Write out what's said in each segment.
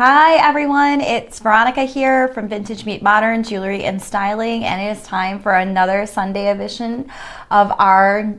Hi everyone, it's Veronica here from Vintage Meet Modern Jewelry and Styling, and it is time for another Sunday edition of our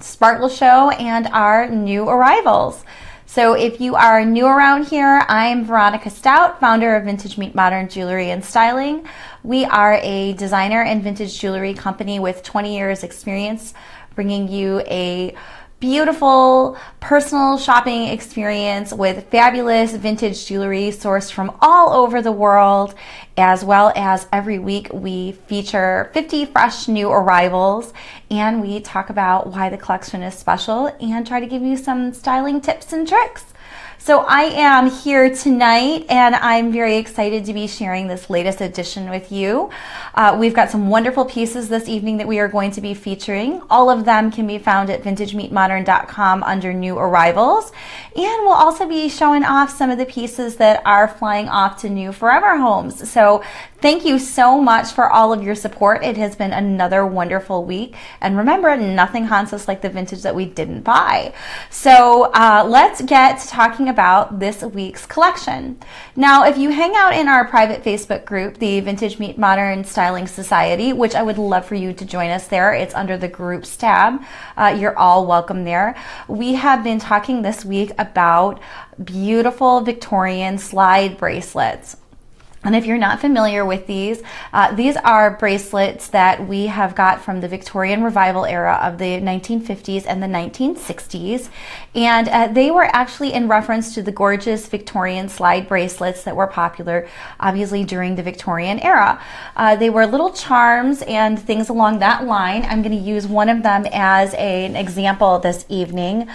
Sparkle Show and our new arrivals. So if you are new around here, I'm Veronica Stout, founder of Vintage Meet Modern Jewelry and Styling. We are a designer and vintage jewelry company with 20 years experience, bringing you a beautiful personal shopping experience with fabulous vintage jewelry sourced from all over the world, as well as every week we feature 50 fresh new arrivals and we talk about why the collection is special and try to give you some styling tips and tricks. So I am here tonight and I'm very excited to be sharing this latest edition with you. We've got some wonderful pieces this evening that we are going to be featuring. All of them can be found at vintagemeetmodern.com under new arrivals. And we'll also be showing off some of the pieces that are flying off to new forever homes. So thank you so much for all of your support. It has been another wonderful week. And remember, nothing haunts us like the vintage that we didn't buy. So let's get to talking about this week's collection. Now, if you hang out in our private Facebook group, the Vintage Meet Modern Styling Society, which I would love for you to join us there, it's under the groups tab. You're all welcome there. We have been talking this week about beautiful Victorian slide bracelets. And if you're not familiar with these are bracelets that we have got from the Victorian Revival era of the 1950s and the 1960s. And they were actually in reference to the gorgeous Victorian slide bracelets that were popular, obviously, during the Victorian era. They were little charms and things along that line. I'm going to use one of them as an example this evening.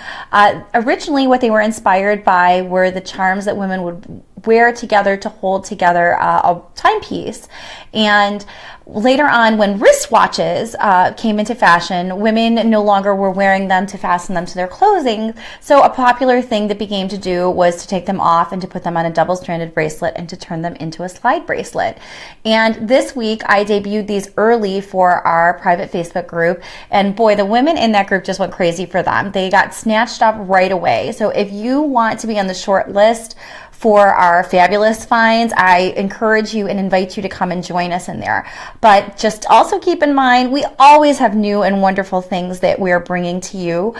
Originally, what they were inspired by were the charms that women would wear together to hold together a timepiece. And later on, when wristwatches came into fashion, women no longer were wearing them to fasten them to their clothing. So a popular thing that began to do was to take them off and to put them on a double-stranded bracelet and to turn them into a slide bracelet. And this week, I debuted these early for our private Facebook group. And boy, the women in that group just went crazy for them. They got snatched up right away. So if you want to be on the short list for our fabulous finds, I encourage you and invite you to come and join us in there. But just also keep in mind, we always have new and wonderful things that we're bringing to you.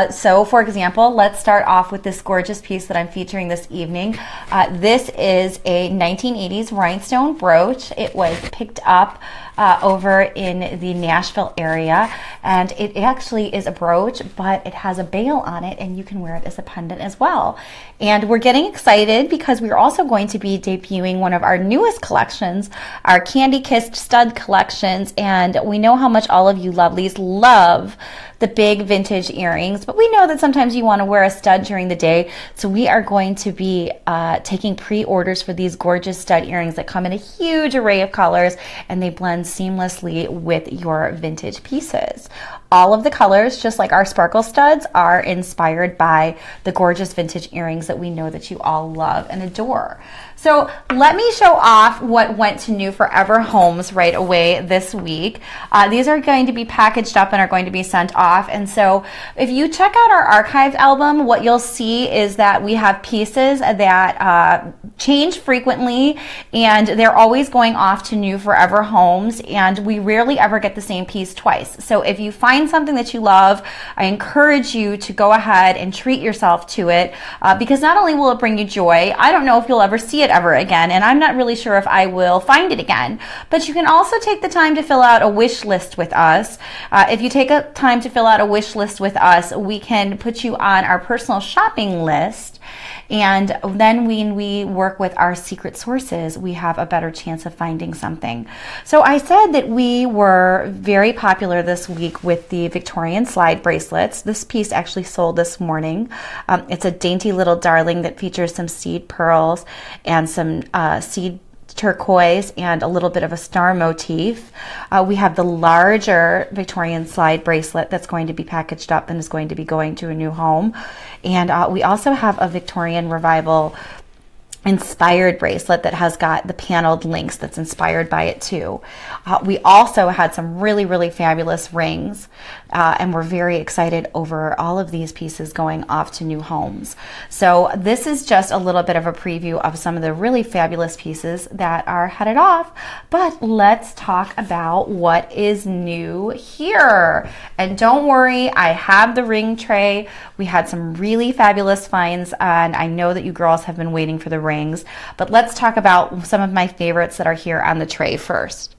So for example, let's start off with this gorgeous piece that I'm featuring this evening. This is a 1980s rhinestone brooch. It was picked up over in the Nashville area, and it actually is a brooch, but it has a bail on it and you can wear it as a pendant as well. And we're getting excited because we're also going to be debuting one of our newest collections, our Candy Kissed Stud collections, and we know how much all of you lovelies love the big vintage earrings, but we know that sometimes you want to wear a stud during the day, so we are going to be taking pre-orders for these gorgeous stud earrings that come in a huge array of colors, and they blend seamlessly with your vintage pieces. All of the colors, just like our sparkle studs, are inspired by the gorgeous vintage earrings that we know that you all love and adore. So let me show off what went to new forever homes right away this week. These are going to be packaged up and are going to be sent off. And so if you check out our archived album, what you'll see is that we have pieces that change frequently, and they're always going off to new forever homes, and we rarely ever get the same piece twice. So if you find something that you love, I encourage you to go ahead and treat yourself to it, because not only will it bring you joy, I don't know if you'll ever see it ever again, and I'm not really sure if I will find it again, but you can also take the time to fill out a wish list with us. If you take a time to fill out a wish list with us, we can put you on our personal shopping list, and then when we work with our secret sources, we have a better chance of finding something. So I said that we were very popular this week with the Victorian slide bracelets. This piece actually sold this morning. It's a dainty little darling that features some seed pearls and some seed turquoise and a little bit of a star motif. We have the larger Victorian slide bracelet that's going to be packaged up and is going to be going to a new home. And we also have a Victorian Revival inspired bracelet that has got the paneled links that's inspired by it too. We also had some really fabulous rings, and we're very excited over all of these pieces going off to new homes. So this is just a little bit of a preview of some of the really fabulous pieces that are headed off, but let's talk about what is new here. And don't worry, I have the ring tray. We had some really fabulous finds, and I know that you girls have been waiting for the rings, but let's talk about some of my favorites that are here on the tray first.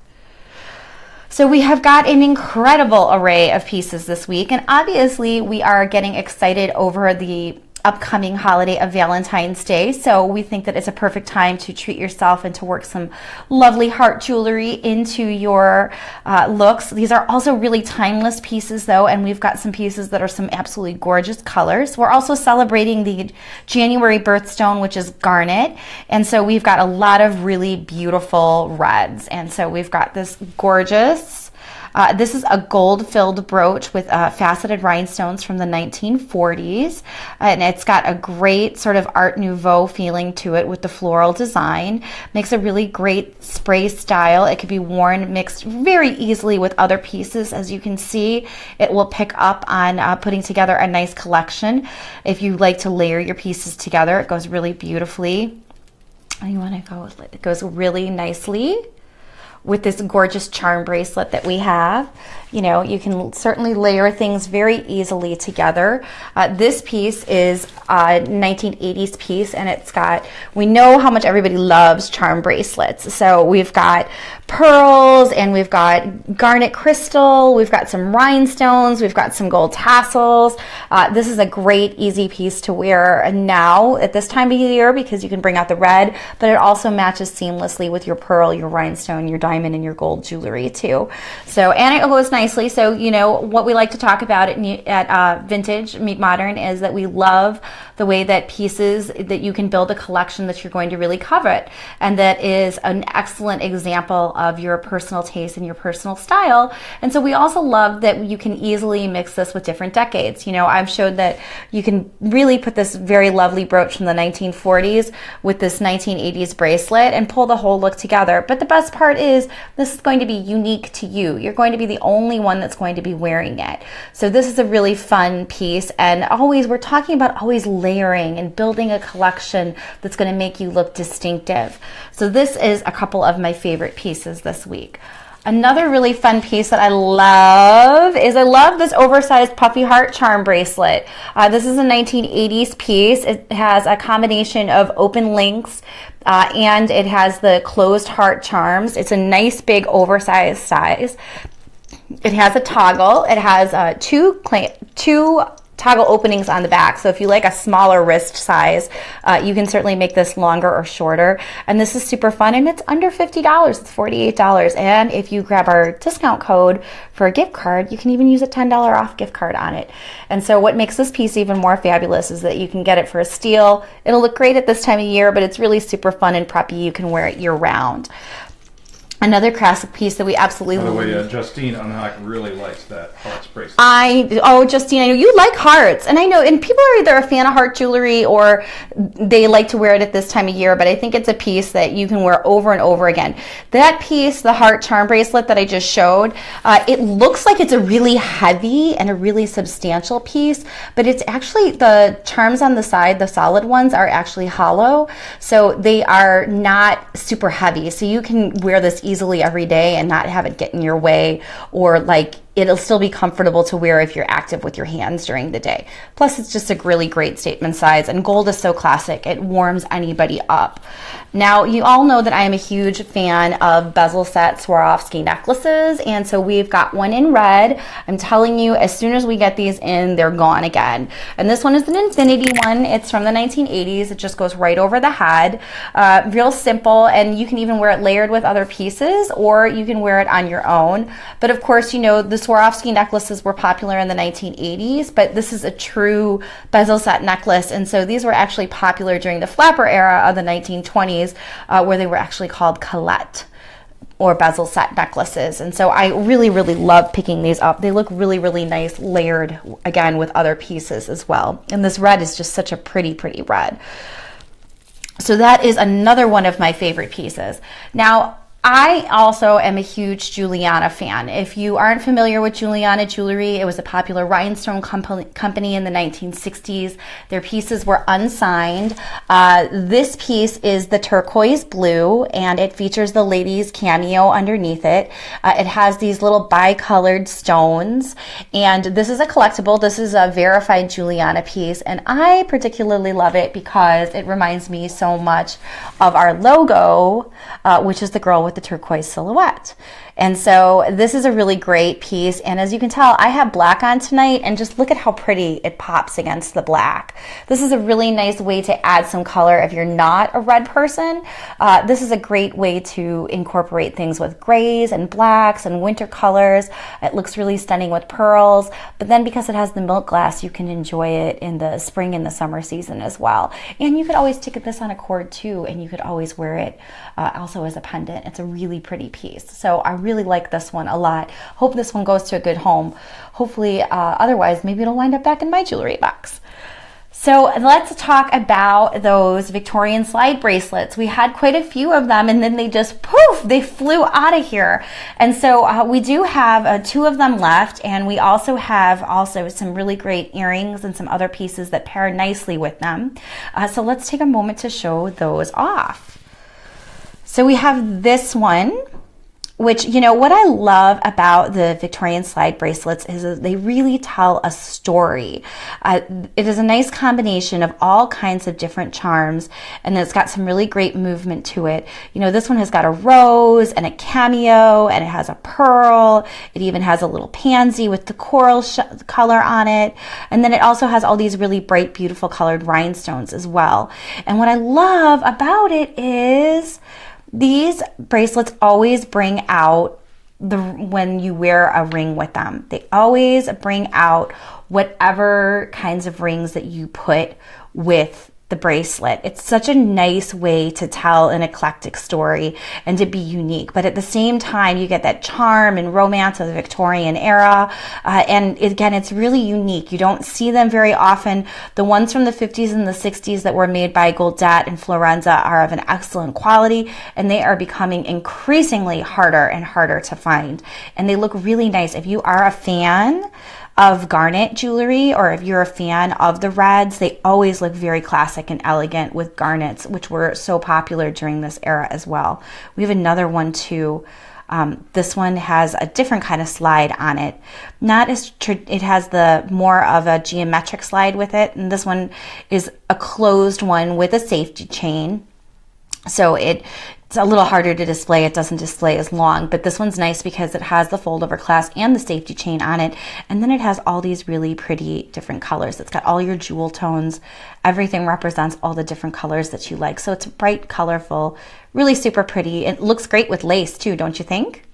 So we have got an incredible array of pieces this week, and obviously we are getting excited over the upcoming holiday of Valentine's Day. So we think that it's a perfect time to treat yourself and to work some lovely heart jewelry into your looks. These are also really timeless pieces though, and we've got some pieces that are some absolutely gorgeous colors. We're also celebrating the January birthstone, which is garnet, and so we've got a lot of really beautiful reds. And so we've got this gorgeous this is a gold-filled brooch with faceted rhinestones from the 1940s, and it's got a great sort of Art Nouveau feeling to it with the floral design. Makes a really great spray style. It could be worn mixed very easily with other pieces. As you can see, it will pick up on putting together a nice collection. If you like to layer your pieces together, it goes really beautifully. You want to go with it. It goes really nicely with this gorgeous charm bracelet that we have. You know, you can certainly layer things very easily together. This piece is a 1980s piece, and it's got, we know how much everybody loves charm bracelets. So we've got pearls, and we've got garnet crystal, we've got some rhinestones, we've got some gold tassels. This is a great, easy piece to wear now at this time of year because you can bring out the red, but it also matches seamlessly with your pearl, your rhinestone, your diamond, and your gold jewelry too. So, and it goes nicely. So, you know, what we like to talk about at Vintage Meet Modern is that we love the way that pieces that you can build a collection that you're going to really covet, and that is an excellent example of your personal taste and your personal style. And so we also love that you can easily mix this with different decades. You know, I've showed that you can really put this very lovely brooch from the 1940s with this 1980s bracelet and pull the whole look together. But the best part is this is going to be unique to you. You're going to be the only one that's going to be wearing it. So this is a really fun piece, and always, we're talking about always layering and building a collection that's going to make you look distinctive. So this is a couple of my favorite pieces this week. Another really fun piece that I love is I love this oversized puffy heart charm bracelet. This is a 1980s piece. It has a combination of open links and it has the closed heart charms. It's a nice big oversized size. It has a toggle. It has two toggle openings on the back. So if you like a smaller wrist size, you can certainly make this longer or shorter. And this is super fun, and it's under $50. It's $48. And if you grab our discount code for a gift card, you can even use a $10 off gift card on it. And so what makes this piece even more fabulous is that you can get it for a steal. It'll look great at this time of year, but it's really super fun and preppy. You can wear it year round. Another classic piece that we absolutely love. By the way, Justine Unhock really likes that hearts bracelet. Justine, I know you like hearts, and I know, and people are either a fan of heart jewelry or they like to wear it at this time of year, but I think it's a piece that you can wear over and over again. That piece, the heart charm bracelet that I just showed, it looks like it's a really heavy and a really substantial piece, but it's actually, the charms on the side, the solid ones, are actually hollow, so they are not super heavy, so you can wear this easily every day and not have it get in your way, or like it'll still be comfortable to wear if you're active with your hands during the day. Plus, it's just a really great statement size, and gold is so classic, it warms anybody up. Now, you all know that I am a huge fan of bezel set Swarovski necklaces, and so we've got one in red. I'm telling you, as soon as we get these in, they're gone again. And this one is an infinity one. It's from the 1980s. It just goes right over the head. Real simple, and you can even wear it layered with other pieces, or you can wear it on your own. But of course, you know, the Swarovski necklaces were popular in the 1980s, but this is a true bezel set necklace, and so these were actually popular during the flapper era of the 1920s, where they were actually called Colette or bezel set necklaces. And so I really, really love picking these up. They look really, really nice layered, again, with other pieces as well. And this red is just such a pretty, pretty red. So that is another one of my favorite pieces. Now, I also am a huge Giuliana fan. If you aren't familiar with Giuliana Jewelry, it was a popular rhinestone company in the 1960s. Their pieces were unsigned. This piece is the turquoise blue, and it features the lady's cameo underneath it. It has these little bicolored stones, and this is a collectible. This is a verified Giuliana piece, and I particularly love it because it reminds me so much of our logo, which is the girl with the turquoise silhouette. And so this is a really great piece, and as you can tell, I have black on tonight, and just look at how pretty it pops against the black. This is a really nice way to add some color if you're not a red person. This is a great way to incorporate things with grays and blacks and winter colors. It looks really stunning with pearls, but then because it has the milk glass, you can enjoy it in the spring and the summer season as well. And you could always stick this on a cord too, and you could always wear it also as a pendant. It's a really pretty piece. So I really like this one a lot. Hope this one goes to a good home. Hopefully, otherwise, maybe it'll wind up back in my jewelry box. So let's talk about those Victorian slide bracelets. We had quite a few of them, and then they just poof, they flew out of here. And so we do have 2 of them left, and we also have some really great earrings and some other pieces that pair nicely with them. So let's take a moment to show those off. So we have this one, which, you know, what I love about the Victorian slide bracelets is they really tell a story. It is a nice combination of all kinds of different charms, and it's got some really great movement to it. You know, this one has got a rose and a cameo, and it has a pearl. It even has a little pansy with the coral color on it. And then it also has all these really bright, beautiful colored rhinestones as well. And what I love about it is these bracelets always bring out when you wear a ring with them. They always bring out whatever kinds of rings that you put with the bracelet. It's such a nice way to tell an eclectic story and to be unique. But at the same time, you get that charm and romance of the Victorian era. And again, it's really unique. You don't see them very often. The ones from the 50s and the 60s that were made by Goldette and Florenza are of an excellent quality, and they are becoming increasingly harder and harder to find. And they look really nice. If you are a fan of garnet jewelry, or if you're a fan of the reds, they always look very classic and elegant with garnets, which were so popular during this era as well. We have another one too. This one has a different kind of slide on it. It has the more of a geometric slide with it, and this one is a closed one with a safety chain. So it's a little harder to display. It doesn't display as long, but this one's nice because it has the fold over clasp and the safety chain on it. And then it has all these really pretty different colors. It's got all your jewel tones. Everything represents all the different colors that you like. So it's bright, colorful, really super pretty. It looks great with lace too, don't you think?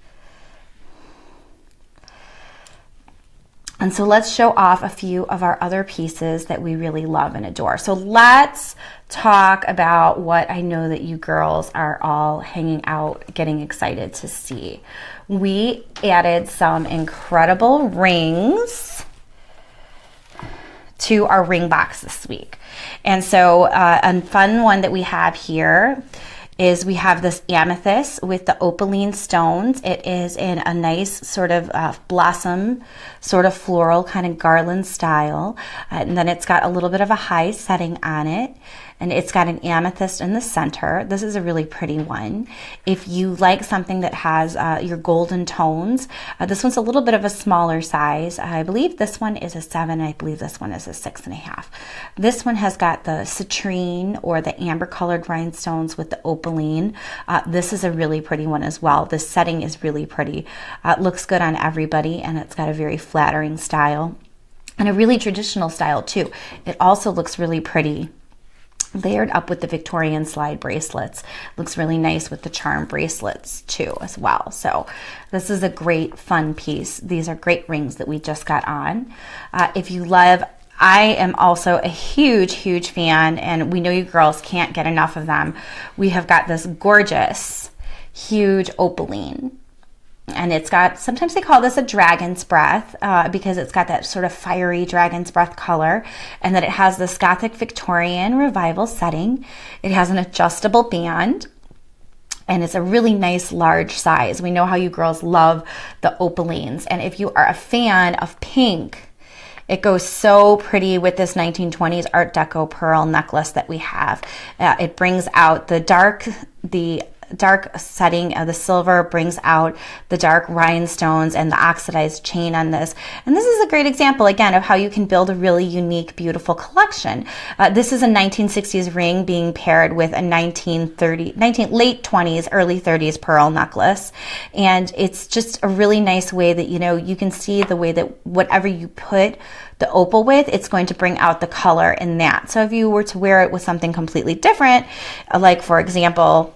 And so let's show off a few of our other pieces that we really love and adore. So let's talk about what I know that you girls are all hanging out, getting excited to see. We added some incredible rings to our ring box this week. And so a fun one that we have here is we have this amethyst with the opaline stones. It is in a nice sort of blossom, sort of floral kind of garland style. And then it's got a little bit of a high setting on it. And it's got an amethyst in the center. This is a really pretty one. If you like something that has your golden tones, this one's a little bit of a smaller size. I believe this one is a 7. I believe this one is a 6.5. This one has got the citrine or the amber colored rhinestones with the opaline. This is a really pretty one as well. The setting is really pretty. It looks good on everybody, and it's got a very flattering style and a really traditional style too. It also looks really pretty layered up with the Victorian slide bracelets. Looks really nice with the charm bracelets too as well. So this is a great fun piece. These are great rings that we just got on. If you love, I am also a huge fan, and we know you girls can't get enough of them. We have got this gorgeous, huge opaline. And it's got, sometimes they call this a dragon's breath because it's got that sort of fiery dragon's breath color, and that it has this Gothic Victorian revival setting. It has an adjustable band, and it's a really nice large size. We know how you girls love the opalines, and if you are a fan of pink, it goes so pretty with this 1920s Art Deco pearl necklace that we have. It brings out the dark setting of the silver, brings out the dark rhinestones and the oxidized chain on this. And this is a great example, again, of how you can build a really unique, beautiful collection. This is a 1960s ring being paired with a late 20s, early 30s pearl necklace. And it's just a really nice way that, you can see the way that whatever you put the opal with, it's going to bring out the color in that. So if you were to wear it with something completely different, like for example,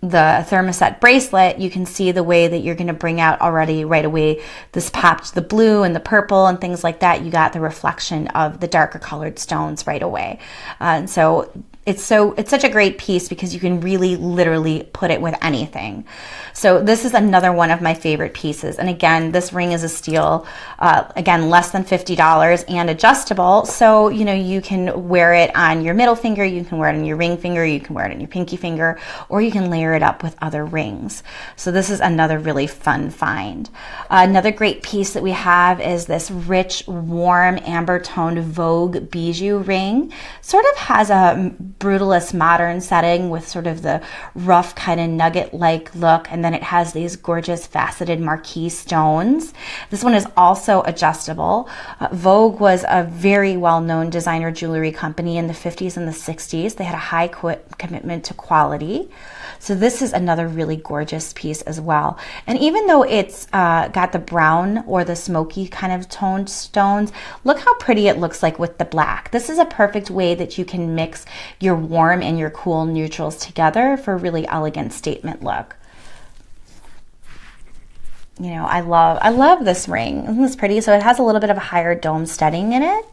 the thermoset bracelet, you can see the way that you're going to bring out already right away. This popped the blue and the purple and things like that. You got the reflection of the darker colored stones right away. And so it's such a great piece because you can really literally put it with anything. So this is another one of my favorite pieces. And again, this ring is a steal. Again, less than $50 and adjustable. So, you can wear it on your middle finger, you can wear it on your ring finger, you can wear it on your pinky finger, or you can layer it up with other rings. So this is another really fun find. Another great piece that we have is this rich, warm, amber toned Vogue bijou ring. Sort of has a brutalist modern setting with sort of the rough kind of nugget-like look, and then it has these gorgeous faceted marquise stones. This one is also adjustable. Vogue was a very well-known designer jewelry company in the 50s and the 60s. They had a high commitment to quality. So this is another really gorgeous piece as well. And even though it's got the brown or the smoky kind of toned stones, look how pretty it looks like with the black. This is a perfect way that you can mix your warm and your cool neutrals together for a really elegant statement look. I love this ring. Isn't this pretty? So it has a little bit of a higher dome studding in it.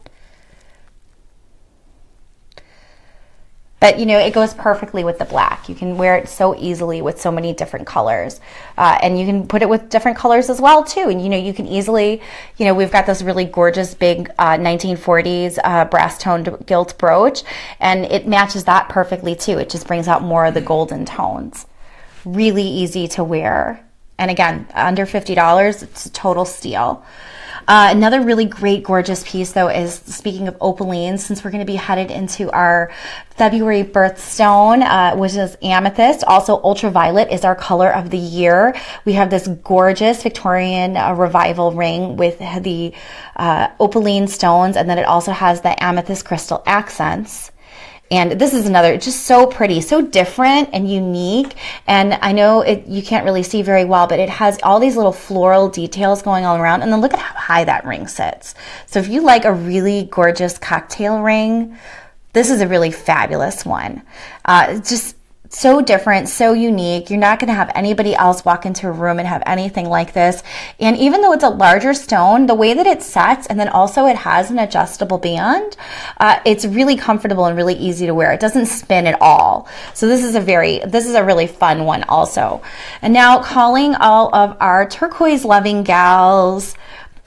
But, it goes perfectly with the black. You can wear it so easily with so many different colors. And you can put it with different colors as well, too. And, you can easily, we've got this really gorgeous big 1940s brass toned gilt brooch. And it matches that perfectly, too. It just brings out more of the golden tones. Really easy to wear. And again, under $50, it's a total steal. Another really great, gorgeous piece, though, is speaking of opalines, since we're going to be headed into our February birthstone, which is amethyst. Also, ultraviolet is our color of the year. We have this gorgeous Victorian revival ring with the opaline stones, and then it also has the amethyst crystal accents. And this is another, just so pretty, so different and unique. And I know you can't really see very well, but it has all these little floral details going all around. And then look at how high that ring sits. So if you like a really gorgeous cocktail ring, this is a really fabulous one. Just so different, so unique. You're not going to have anybody else walk into a room and have anything like this. And even though it's a larger stone, the way that it sets, and then also it has an adjustable band, it's really comfortable and really easy to wear. It doesn't spin at all. So this is a really fun one also. And now, calling all of our turquoise loving gals,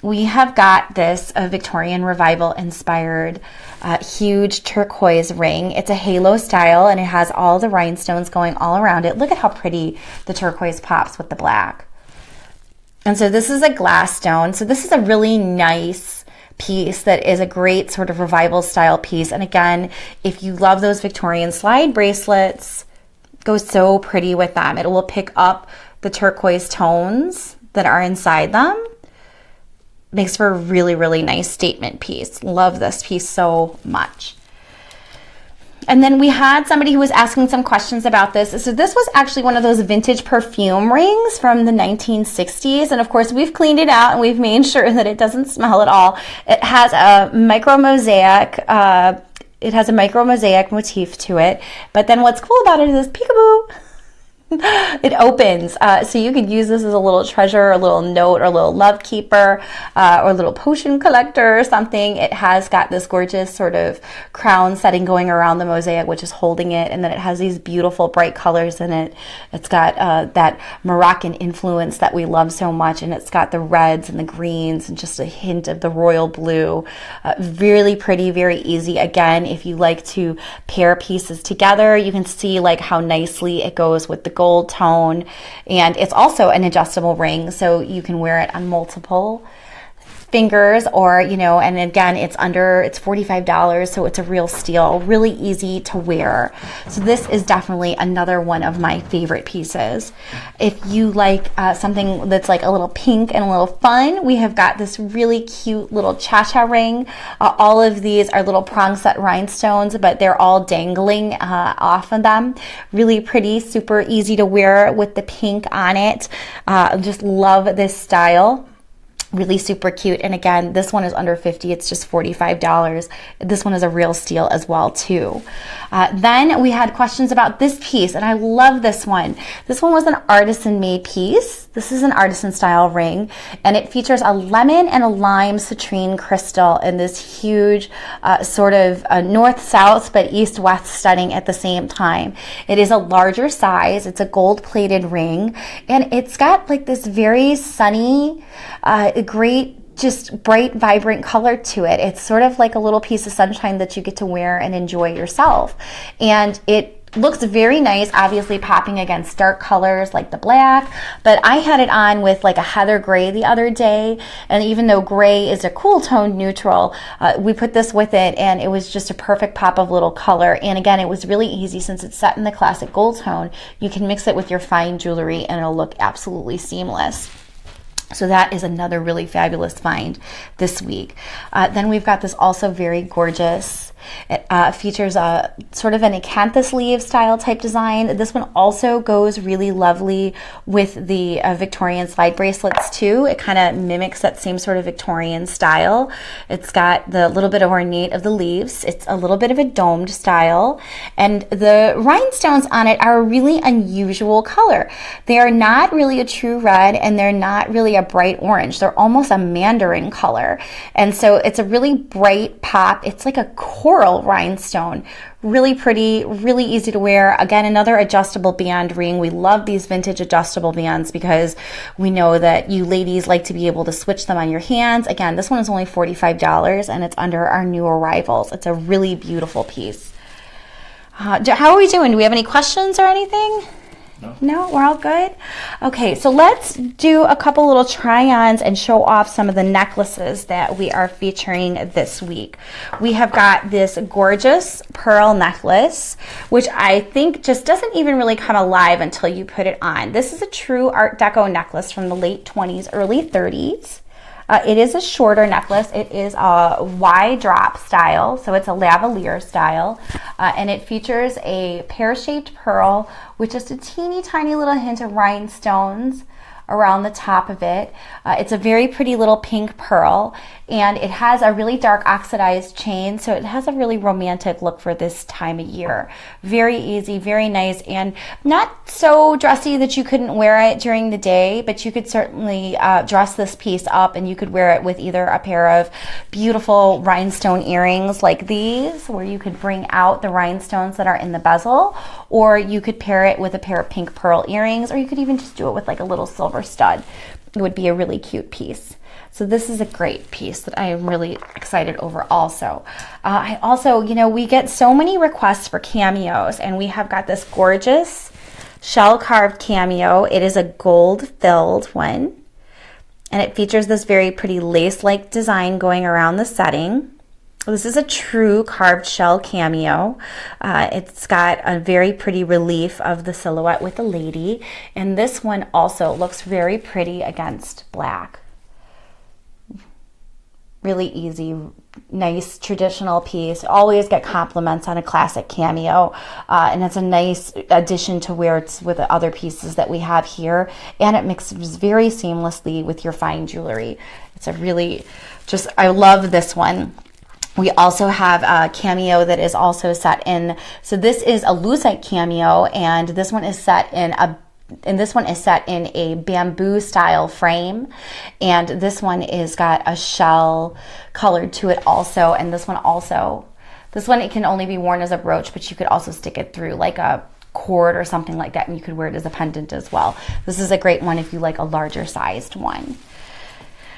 we have got this Victorian revival inspired huge turquoise ring. It's a halo style, and it has all the rhinestones going all around it. Look at how pretty the turquoise pops with the black. And so this is a glass stone. So this is a really nice piece that is a great sort of revival style piece. And again, if you love those Victorian slide bracelets, goes so pretty with them. It will pick up the turquoise tones that are inside them. Makes for a really, really nice statement piece. Love this piece so much. And then we had somebody who was asking some questions about this. So this was actually one of those vintage perfume rings from the 1960s. And of course, we've cleaned it out and we've made sure that it doesn't smell at all. It has a micro mosaic. It has a micro mosaic motif to it. But then what's cool about it is this peekaboo. It opens, so you could use this as a little treasure, a little note, or a little love keeper, or a little potion collector or something. It has got this gorgeous sort of crown setting going around the mosaic, which is holding it, and then it has these beautiful bright colors in it. It's got that Moroccan influence that we love so much, and it's got the reds and the greens and just a hint of the royal blue. Really pretty, very easy. Again, if you like to pair pieces together, you can see like how nicely it goes with the gold tone, and it's also an adjustable ring, so you can wear it on multiple fingers, or and again, it's $45, so it's a real steal. Really easy to wear. So this is definitely another one of my favorite pieces. If you like something that's like a little pink and a little fun, we have got this really cute little cha-cha ring. All of these are little prong set rhinestones, but they're all dangling off of them. Really pretty, super easy to wear with the pink on it. Just love this style. Really super cute. And again, this one is under $50. It's just $45. This one is a real steal as well too. Then we had questions about this piece, and I love this one. This one was an artisan made piece. This is an artisan style ring, and it features a lemon and a lime citrine crystal in this huge sort of north-south but east-west studding at the same time. It is a larger size. It's a gold-plated ring, and it's got like this very sunny, great, just bright, vibrant color to it. It's sort of like a little piece of sunshine that you get to wear and enjoy yourself. And it looks very nice, obviously popping against dark colors like the black, but I had it on with like a heather gray the other day, and even though gray is a cool tone neutral, we put this with it, and it was just a perfect pop of little color. And again, it was really easy since it's set in the classic gold tone. You can mix it with your fine jewelry and it'll look absolutely seamless. So that is another really fabulous find this week. Then we've got this also very gorgeous. It features a sort of an acanthus leaf style type design. This one also goes really lovely with the Victorian slide bracelets too. It kind of mimics that same sort of Victorian style. It's got the little bit of ornate of the leaves. It's a little bit of a domed style, and the rhinestones on it are a really unusual color. They are not really a true red, and they're not really a bright orange. They're almost a mandarin color, and so it's a really bright pop. It's like a coral rhinestone. Really pretty, really easy to wear. Again, another adjustable band ring. We love these vintage adjustable bands because we know that you ladies like to be able to switch them on your hands. Again, this one is only $45, and it's under our new arrivals. It's a really beautiful piece. How are we doing? Do we have any questions or anything? No, we're all good? Okay, so let's do a couple little try-ons and show off some of the necklaces that we are featuring this week. We have got this gorgeous pearl necklace, which I think just doesn't even really come alive until you put it on. This is a true Art Deco necklace from the late 20s, early 30s. It is a shorter necklace. It is a wide drop style, so it's a lavalier style, and it features a pear-shaped pearl with just a teeny tiny little hint of rhinestones around the top of it. It's a very pretty little pink pearl, and it has a really dark oxidized chain, so it has a really romantic look for this time of year. Very easy, very nice, and not so dressy that you couldn't wear it during the day, but you could certainly dress this piece up, and you could wear it with either a pair of beautiful rhinestone earrings like these, where you could bring out the rhinestones that are in the bezel, or you could pair it with a pair of pink pearl earrings, or you could even just do it with like a little silver stud. It would be a really cute piece. So this is a great piece that I am really excited over also. I also, we get so many requests for cameos, and we have got this gorgeous shell carved cameo. It is a gold filled one, and it features this very pretty lace-like design going around the setting. This is a true carved shell cameo. It's got a very pretty relief of the silhouette with the lady, and this one also looks very pretty against black. Really easy, nice traditional piece. Always get compliments on a classic cameo, and it's a nice addition to where it's with the other pieces that we have here, and it mixes very seamlessly with your fine jewelry. It's a really I love this one. We also have a cameo that is also set in, so this is a lucite cameo, and this one is set in a bamboo style frame, and this one is got a shell colored to it also, and this one it can only be worn as a brooch, but you could also stick it through like a cord or something like that, and you could wear it as a pendant as well. This is a great one if you like a larger sized one.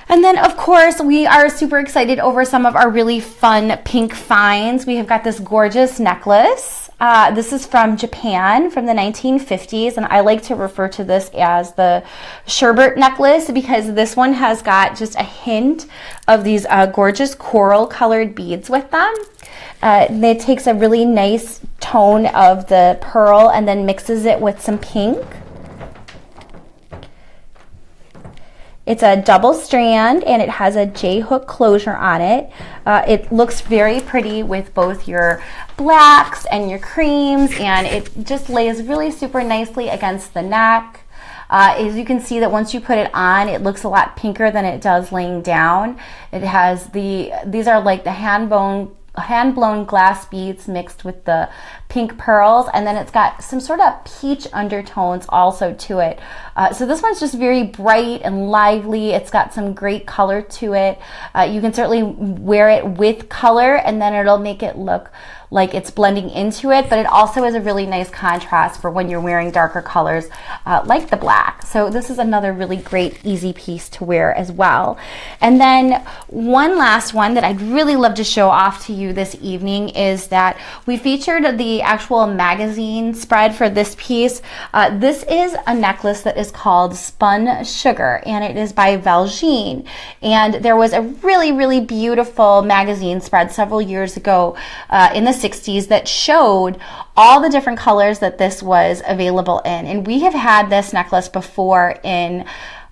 And then, of course, we are super excited over some of our really fun pink finds. We have got this gorgeous necklace. This is from Japan from the 1950s, and I like to refer to this as the sherbet necklace because this one has got just a hint of these gorgeous coral colored beads with them. It takes a really nice tone of the pearl and then mixes it with some pink. It's a double strand and it has a J-hook closure on it. It looks very pretty with both your blacks and your creams, and it just lays really super nicely against the neck. As you can see that once you put it on, it looks a lot pinker than it does laying down. It has these are like the hand-blown glass beads mixed with the pink pearls, and then it's got some sort of peach undertones also to it. So this one's just very bright and lively. It's got some great color to it. You can certainly wear it with color, and then it'll make it look like it's blending into it, but it also is a really nice contrast for when you're wearing darker colors like the black. So this is another really great easy piece to wear as well. And then one last one that I'd really love to show off to you this evening is that we featured the actual magazine spread for this piece. This is a necklace that is called Spun Sugar, and it is by Valjean. And there was a really, really beautiful magazine spread several years ago in the 60s that showed all the different colors that this was available in. And we have had this necklace before in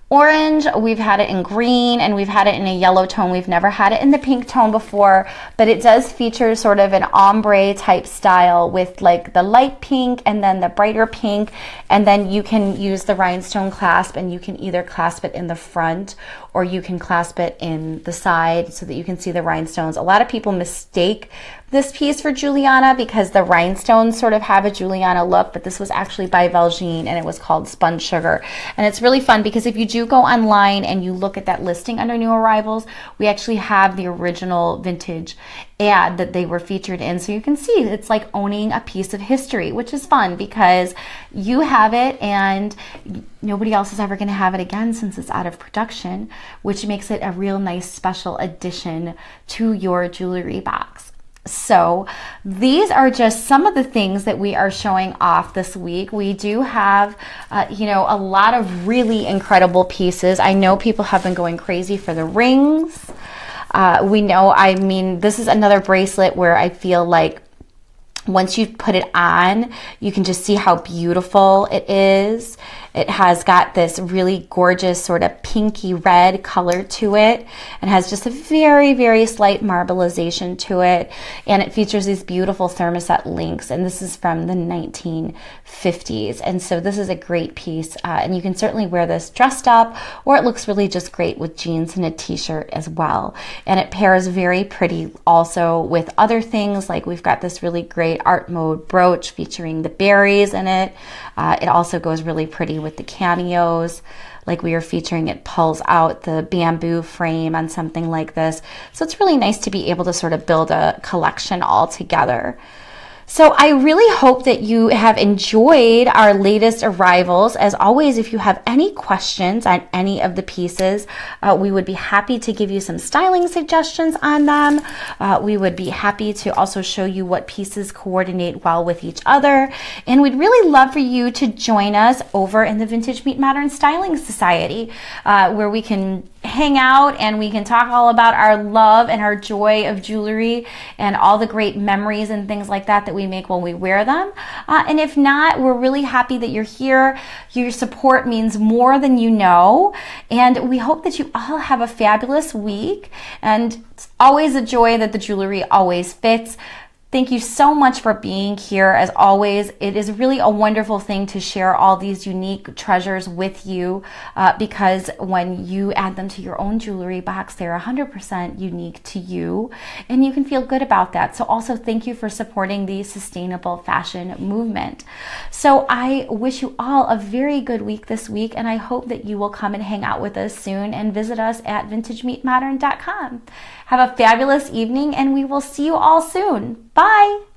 orange, we've had it in green, and we've had it in a yellow tone. We've never had it in the pink tone before, but it does feature sort of an ombre type style with like the light pink and then the brighter pink, and then you can use the rhinestone clasp, and you can either clasp it in the front or you can clasp it in the side so that you can see the rhinestones. A lot of people mistake this piece for Juliana because the rhinestones sort of have a Juliana look, but this was actually by Valjean and it was called Spun Sugar. And it's really fun because if you do go online and you look at that listing under new arrivals, we actually have the original vintage ad that they were featured in. So you can see it's like owning a piece of history, which is fun because you have it and nobody else is ever going to have it again since it's out of production, which makes it a real nice special addition to your jewelry box. So these are just some of the things that we are showing off this week. We do have, a lot of really incredible pieces. I know people have been going crazy for the rings. This is another bracelet where I feel like once you put it on, you can just see how beautiful it is. It has got this really gorgeous sort of pinky red color to it and has just a very, very slight marbleization to it. And it features these beautiful thermoset links. And this is from the 1950s. And so this is a great piece. And you can certainly wear this dressed up, or it looks really just great with jeans and a t-shirt as well. And it pairs very pretty also with other things. Like we've got this really great art mode brooch featuring the berries in it. It also goes really pretty with the cameos. Like we are featuring, it pulls out the bamboo frame on something like this. So it's really nice to be able to sort of build a collection all together. So I really hope that you have enjoyed our latest arrivals. As always, if you have any questions on any of the pieces, we would be happy to give you some styling suggestions on them. We would be happy to also show you what pieces coordinate well with each other. And we'd really love for you to join us over in the Vintage Meet Modern Styling Society, where we can hang out and we can talk all about our love and our joy of jewelry and all the great memories and things like that we make when we wear them. And if not, we're really happy that you're here. Your support means more than you know. And we hope that you all have a fabulous week. And it's always a joy that the jewelry always fits. Thank you so much for being here. As always, it is really a wonderful thing to share all these unique treasures with you because when you add them to your own jewelry box, they're 100% unique to you, and you can feel good about that. So also thank you for supporting the sustainable fashion movement. So I wish you all a very good week this week, and I hope that you will come and hang out with us soon and visit us at vintagemeetmodern.com. Have a fabulous evening, and we will see you all soon. Bye.